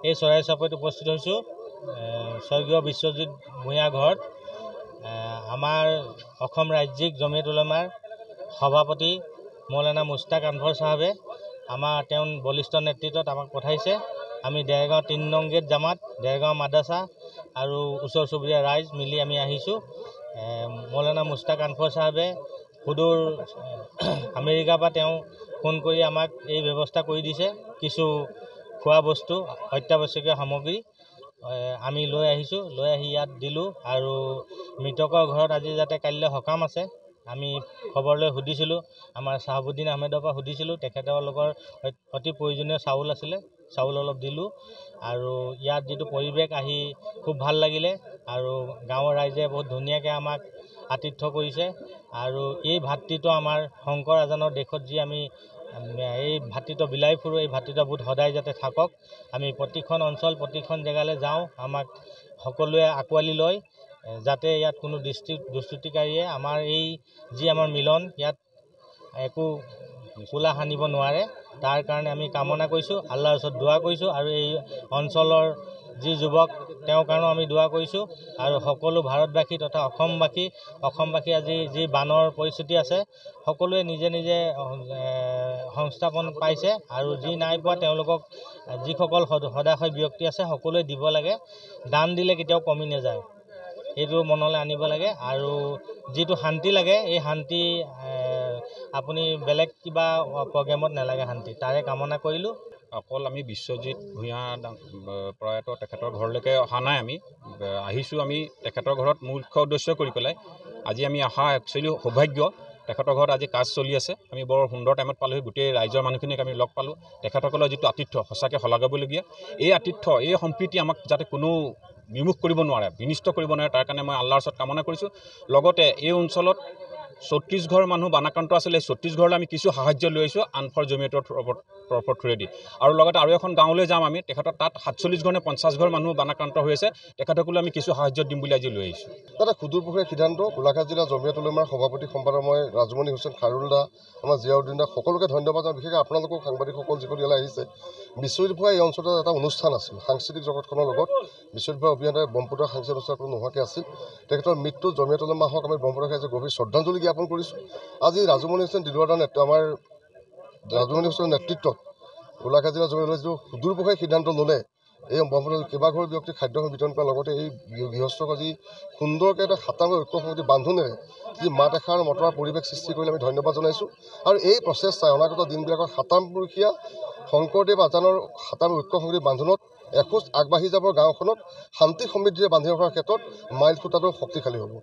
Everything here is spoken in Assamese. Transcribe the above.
এই চৰাই চাপৰিত উপস্থিত হৈছোঁ স্বৰ্গীয় বিশ্বজিৎ ভূঞা ঘৰত। আমাৰ অসম ৰাজ্যিক জমিয়ত উলেমাৰ সভাপতি মৌলানা মুস্তাক আনভৰ চাহাবে তেওঁ বলিষ্ঠ নেতৃত্বত আমাক পঠাইছে। আমি দেৰগাঁও ৩ নং গেট জামাত, দেৰগাঁও মাদ্ৰাছা আৰু ওচৰ চুবুৰীয়া ৰাইজ মিলি আমি আহিছোঁ। মৌলানা মুস্তাক আনভৰ চাহাবে সুদূৰ আমেৰিকাৰ পৰা তেওঁ ফোন কৰি আমাক এই ব্যৱস্থা কৰি দিছে। কিছু খোৱা বস্তু, অত্যাৱশ্যকীয় সামগ্ৰী আমি লৈ আহিছোঁ, লৈ আহি ইয়াত দিলোঁ। আৰু মৃতকৰ ঘৰত আজি যাতে কাইলৈ সকাম আছে, আমি খবৰ লৈ সুধিছিলোঁ, আমাৰ চাহাবুদ্দিন আহমেদৰ পৰা সুধিছিলোঁ। তেখেতলোকৰ অতি প্ৰয়োজনীয় চাউল আছিলে, চাউল অলপ দিলোঁ। আৰু ইয়াত যিটো পৰিৱেশ আহি খুব ভাল লাগিলে আৰু গাঁৱৰ ৰাইজে বহুত ধুনীয়াকৈ আমাক আতিথ্য কৰিছে। আৰু এই ভাতৃত্ব আমাৰ শংকৰ আজানৰ দেশত যি আমি এই ভাতৃত্ব বিলাই ফুৰোঁ, এই ভাতৃত্ববোধ সদায় যাতে থাকক। আমি প্ৰতিখন অঞ্চল, প্ৰতিখন জেগালৈ যাওঁ, আমাক সকলোৱে আঁকোৱালি লয়, যাতে ইয়াত কোনো দুষ্কৃতিকাৰীয়ে আমাৰ এই যি আমাৰ মিলন ইয়াত একো কোলা সানিব নোৱাৰে। তাৰ কাৰণে আমি কামনা কৰিছোঁ, আল্লাহৰ ওচৰত দোৱা কৰিছোঁ। আৰু এই অঞ্চলৰ যি যুৱক, তেওঁৰ কাৰণেও আমি দোৱা কৰিছোঁ। আৰু সকলো ভাৰতবাসী তথা অসমবাসী আজি যি বানৰ পৰিস্থিতি আছে, সকলোৱে নিজে নিজে সংস্থাপন পাইছে। আৰু যি নাই পোৱা তেওঁলোকক যিসকল সদাশয় ব্যক্তি আছে সকলোৱে দিব লাগে। দান দিলে কেতিয়াও কমি নাযায়, এইটো মনলৈ আনিব লাগে। আৰু যিটো শান্তি লাগে, এই শান্তি আপুনি বেলেগ কিবা প্ৰগ্ৰেমত নালাগে, শান্তি তাৰে কামনা কৰিলোঁ। অকল আমি বিশ্বজিৎ ভূঞা প্ৰয়াত তেখেতৰ ঘৰলৈকে অহা নাই, আমি আহিছোঁ আমি তেখেতৰ ঘৰত মুখ্য উদ্দেশ্য কৰি পেলাই। আজি আমি অহা একচুৱেলি সৌভাগ্য। তেখেতৰ ঘৰত আজি কাজ চলি আছে, আমি বৰ সুন্দৰ টাইমত পালোহি। গোটেই ৰাইজৰ মানুহখিনিক আমি লগ পালোঁ। তেখেতসকলৰ যিটো আতিথ্য সঁচাকৈ শলাগিবলগীয়া। এই আতিথ্য, এই সম্প্ৰীতি আমাক যাতে কোনো বিমুখ কৰিব নোৱাৰে, বিনিষ্ট কৰিব নোৱাৰে, তাৰ কাৰণে মই আল্লাহৰ ওচৰত কামনা কৰিছোঁ। লগতে এই অঞ্চলত ৩৬ ঘৰ মানুহ বানাক্ৰান্ত আছিলে, ৩৬ ঘৰলৈ আমি কিছু সাহায্য লৈ আহিছোঁ আনফৰ জমিয়তৰ তৰফৰ থ্ৰুৱেদি। আৰু লগতে আৰু এখন গাঁৱলৈ যাম আমি, তেখেতৰ তাত ৪৭ ঘৰ নে ৫০ ঘৰ মানুহ বানাক্ৰান্ত হৈ আছে, তেখেতসকলে আমি কিছু সাহায্য দিম বুলি আজি লৈ আহিছোঁ। এটা সুদূৰপ্ৰসাৰী সিদ্ধান্ত। গোলাঘাট জিলা জমিয়ত উলেমাৰ সভাপতি সম্পাদক মই ৰাজমণি হুছেইন খাৰুল দা, আমাৰ জিয়াউদ্দিন দা, সকলোকে ধন্যবাদ। বিশেষকৈ আপোনালোকক সাংবাদিকসকল যিসকল ইয়ালৈ আহিছে। বিশ্বজিৎ ভূঞা এই অঞ্চলত এটা অনুষ্ঠান আছিল সাংস্কৃতিক জগতখনৰ লগত। বিশ্বজিৎ ভূঞা অবিহনে ব্ৰহ্মপুত্ৰ সাংস্কৃতিক অনুষ্ঠান কোনো নোহোৱাকৈ আছিল। তেখেতৰ মৃত্যু জমিয়ত উলেমা হওক আমি ব্ৰহ্মপুত্ৰ সাংস্কৃতিক গভীৰ শ্ৰদ্ধাঞ্জলি জ্ঞাপন কৰিছোঁ। আজি ৰাজমণি হুছেইন দিলৱাৰৰ আমাৰ ৰাজমণি হুছেইনৰ নেতৃত্বত গোলাঘাট জিলা জমিয়ত যিটো সুদূৰপ্ৰসাৰী সিদ্ধান্ত ল'লে, এই ব্ৰহ্মপুত্ৰ কেইবাঘৰ ব্যক্তিক খাদ্য বিতৰণ কৰাৰ লগতে এই গৃহস্থক আজি সুন্দৰকৈ এটা সাতাংগ ঐক্য সংগতি বান্ধোনেৰে যি মাত এষাৰ মতৰা পৰিৱেশ সৃষ্টি কৰিলে আমি ধন্যবাদ জনাইছোঁ। আৰু এই প্ৰচেষ্টাই অনাগত দিনবিলাকত সাতামপুৰুষীয়া শংকৰদেৱ আজানৰ সাতাম ঐক্য সংগতি বান্ধোনত এখোজ আগবাঢ়ি যাব, গাঁওখনত শান্তি সমৃদ্ধিৰে বান্ধি ৰখাৰ ক্ষেত্ৰত মাইল খুঁটাটো শক্তিশালী হ'ব।